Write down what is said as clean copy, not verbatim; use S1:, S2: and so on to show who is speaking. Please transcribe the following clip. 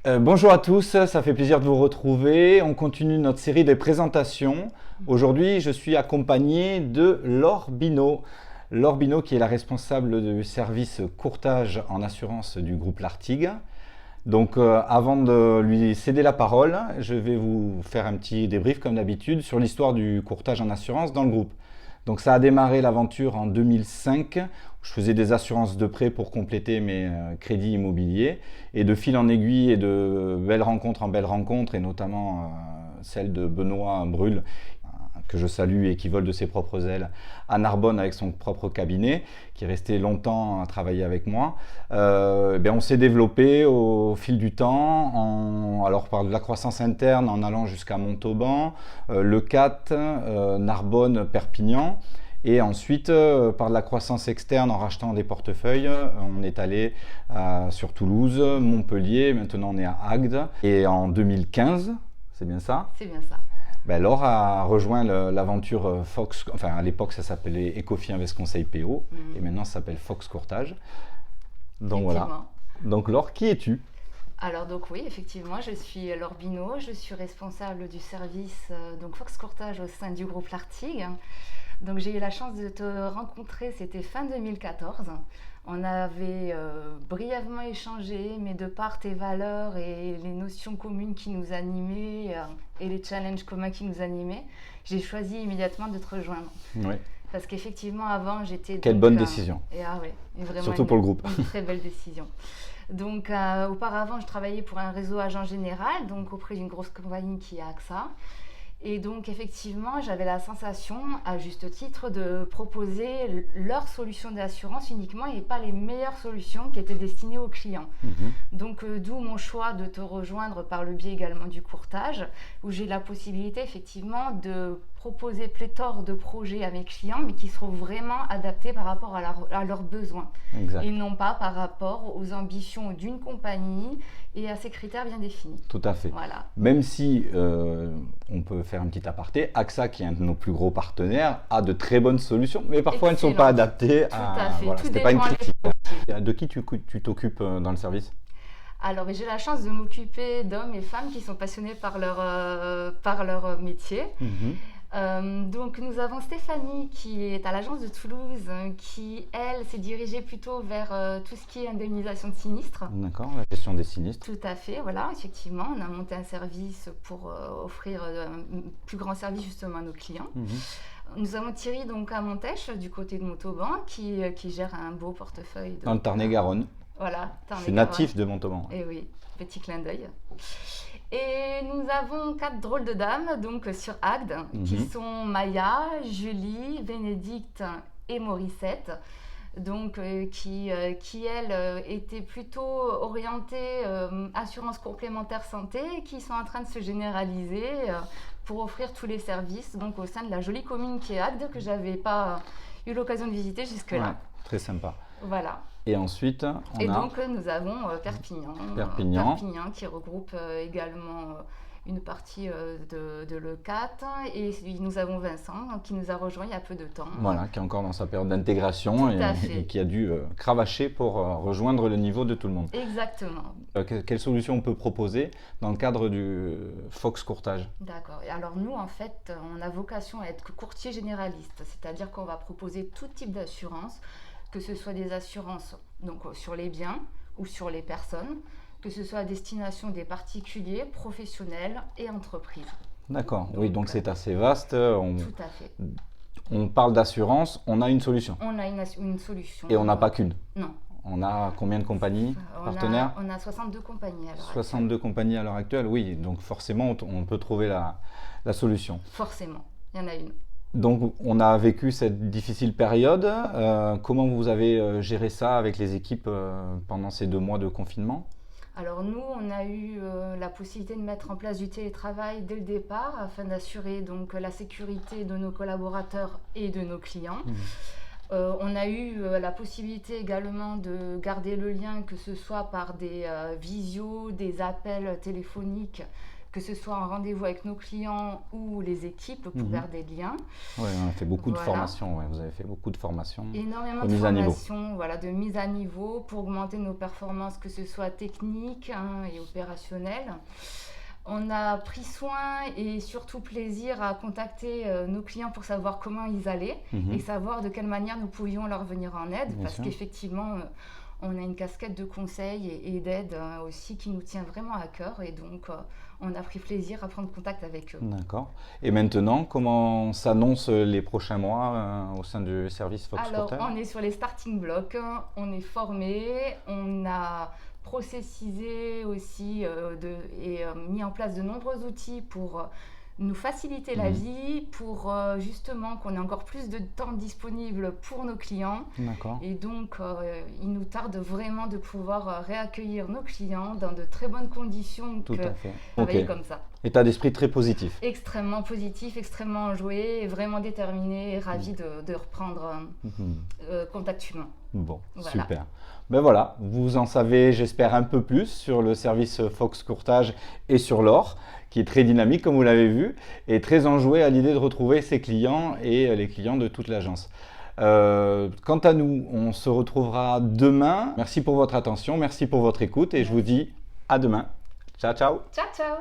S1: Bonjour à tous, ça fait plaisir de vous retrouver. On continue notre série de présentations. Aujourd'hui, je suis accompagné de Laure Binot. Laure Binot qui est la responsable du service courtage en assurance du groupe L'Artigue. Donc avant de lui céder la parole, je vais vous faire un petit débrief comme d'habitude sur l'histoire du courtage en assurance dans le groupe. Donc ça a démarré l'aventure en 2005, où je faisais des assurances de prêt pour compléter mes crédits immobiliers. Et de fil en aiguille et de belles rencontres en belles rencontres, et notamment celle de Benoît Brul, que je salue et qui vole de ses propres ailes à Narbonne avec son propre cabinet, qui est resté longtemps à travailler avec moi. On s'est développé au fil du temps, alors par de la croissance interne en allant jusqu'à Montauban, Le Cat, Narbonne, Perpignan. Et ensuite, par de la croissance externe en rachetant des portefeuilles, on est allé sur Toulouse, Montpellier, maintenant on est à Agde. Et en 2015, c'est bien ça?
S2: C'est bien ça.
S1: Laure a rejoint l'aventure Fox, enfin à l'époque ça s'appelait Ecofi Invest Conseil PO, et maintenant ça s'appelle Fox Courtage. Donc voilà. Donc Laure, qui es-tu?
S2: Alors donc oui, effectivement, je suis Laure Binot, je suis responsable du service donc Fox Courtage au sein du groupe L'Artigue. Donc j'ai eu la chance de te rencontrer, c'était fin 2014. On avait brièvement échangé, mais de par tes valeurs et les notions communes qui nous animaient et les challenges communs qui nous animaient, j'ai choisi immédiatement de te rejoindre.
S1: Oui.
S2: Parce qu'effectivement, avant, j'étais...
S1: Quelle bonne décision.
S2: Vraiment
S1: surtout pour le groupe.
S2: Une très belle décision. Donc, auparavant, je travaillais pour un réseau agent général, donc auprès d'une grosse compagnie qui est AXA. Et donc, effectivement, j'avais la sensation, à juste titre, de proposer leur solution d'assurance uniquement et pas les meilleures solutions qui étaient destinées aux clients. Donc, d'où mon choix de te rejoindre par le biais également du courtage, où j'ai la possibilité, effectivement, de proposer pléthore de projets à mes clients, mais qui seront vraiment adaptés par rapport à leurs besoins.
S1: Exact.
S2: Et non pas par rapport aux ambitions d'une compagnie et à ses critères bien définis.
S1: Tout à fait.
S2: Voilà.
S1: Même si on peut faire un petit aparté, AXA, qui est un de nos plus gros partenaires, a de très bonnes solutions, mais parfois elles ne sont pas adaptées à...
S2: Tout à fait.
S1: Voilà,
S2: Tout
S1: c'était pas une critique.
S2: des
S1: De qui tu t'occupes dans le service?
S2: Alors, j'ai la chance de m'occuper d'hommes et femmes qui sont passionnés par leur métier. Donc, nous avons Stéphanie qui est à l'agence de Toulouse, qui, elle, s'est dirigée plutôt vers tout ce qui est indemnisation de sinistres.
S1: D'accord, la gestion des sinistres.
S2: Tout à fait, voilà, effectivement. On a monté un service pour offrir un plus grand service justement à nos clients. Nous avons Thierry donc à Montèche, du côté de Montauban, qui gère un beau portefeuille.
S1: Dans le Tarn-et-Garonne.
S2: Voilà,
S1: je suis natif de Montauban.
S2: Et oui, petit clin d'œil. Et nous avons 4 drôles de dames donc sur Agde, qui sont Maya, Julie, Bénédicte et Morissette. Donc, qui elles, étaient plutôt orientées assurance complémentaire santé, et qui sont en train de se généraliser pour offrir tous les services donc, au sein de la jolie commune qui est Agde, que je n'avais pas eu l'occasion de visiter jusque-là.
S1: Ouais, très sympa.
S2: Voilà.
S1: Et ensuite,
S2: donc, nous avons Perpignan. Perpignan qui regroupe également une partie de Le Cat. Et nous avons Vincent qui nous a rejoint il y a peu de temps.
S1: Voilà, qui est encore dans sa période d'intégration et qui a dû cravacher pour rejoindre le niveau de tout le monde.
S2: Exactement.
S1: Quelle solution on peut proposer dans le cadre du Fox Courtage?
S2: D'accord. Et alors nous, en fait, on a vocation à être courtier généraliste. C'est-à-dire qu'on va proposer tout type d'assurance, que ce soit des assurances donc, sur les biens ou sur les personnes, que ce soit à destination des particuliers, professionnels et entreprises.
S1: D'accord, oui, donc c'est assez vaste.
S2: Tout à fait.
S1: On parle d'assurance, on a une solution.
S2: On a une solution.
S1: Et on n'a pas qu'une.
S2: Non.
S1: On a combien de compagnies partenaires?
S2: On a 62 compagnies à l'heure actuelle.
S1: 62 compagnies à l'heure actuelle, oui, donc forcément on peut trouver la solution.
S2: Forcément, il y en a une.
S1: Donc, on a vécu cette difficile période. Comment vous avez géré ça avec les équipes pendant ces 2 mois de confinement?
S2: Alors nous, on a eu la possibilité de mettre en place du télétravail dès le départ afin d'assurer donc la sécurité de nos collaborateurs et de nos clients. On a eu la possibilité également de garder le lien, que ce soit par des visios, des appels téléphoniques, que ce soit en rendez-vous avec nos clients ou les équipes pour garder des liens.
S1: Oui, on a fait beaucoup de formations, vous avez fait beaucoup de formations.
S2: Énormément de formations, de mise à niveau pour augmenter nos performances, que ce soit techniques et opérationnelles. On a pris soin et surtout plaisir à contacter nos clients pour savoir comment ils allaient et savoir de quelle manière nous pouvions leur venir en aide, parce qu'effectivement, on a une casquette de conseils et d'aide aussi qui nous tient vraiment à cœur, et donc on a pris plaisir à prendre contact avec eux.
S1: D'accord. Et maintenant, comment s'annoncent les prochains mois au sein du service Fox Courtage ?
S2: Alors, on est sur les starting blocks, on est formé, on a processisé aussi et mis en place de nombreux outils pour nous faciliter la vie, pour justement qu'on ait encore plus de temps disponible pour nos clients.
S1: D'accord.
S2: Et donc, il nous tarde vraiment de pouvoir réaccueillir nos clients dans de très bonnes conditions.
S1: Tout à fait.
S2: Travailler comme ça.
S1: État d'esprit très positif.
S2: Extrêmement positif, extrêmement enjoué, et vraiment déterminé et ravi de reprendre contact humain.
S1: Bon, super. Ben voilà, vous en savez, j'espère, un peu plus sur le service Fox Courtage et sur l'or, qui est très dynamique, comme vous l'avez vu, et très enjoué à l'idée de retrouver ses clients et les clients de toute l'agence. Quant à nous, on se retrouvera demain. Merci pour votre attention, merci pour votre écoute, et je vous dis à demain. Ciao, ciao.
S2: Ciao, ciao.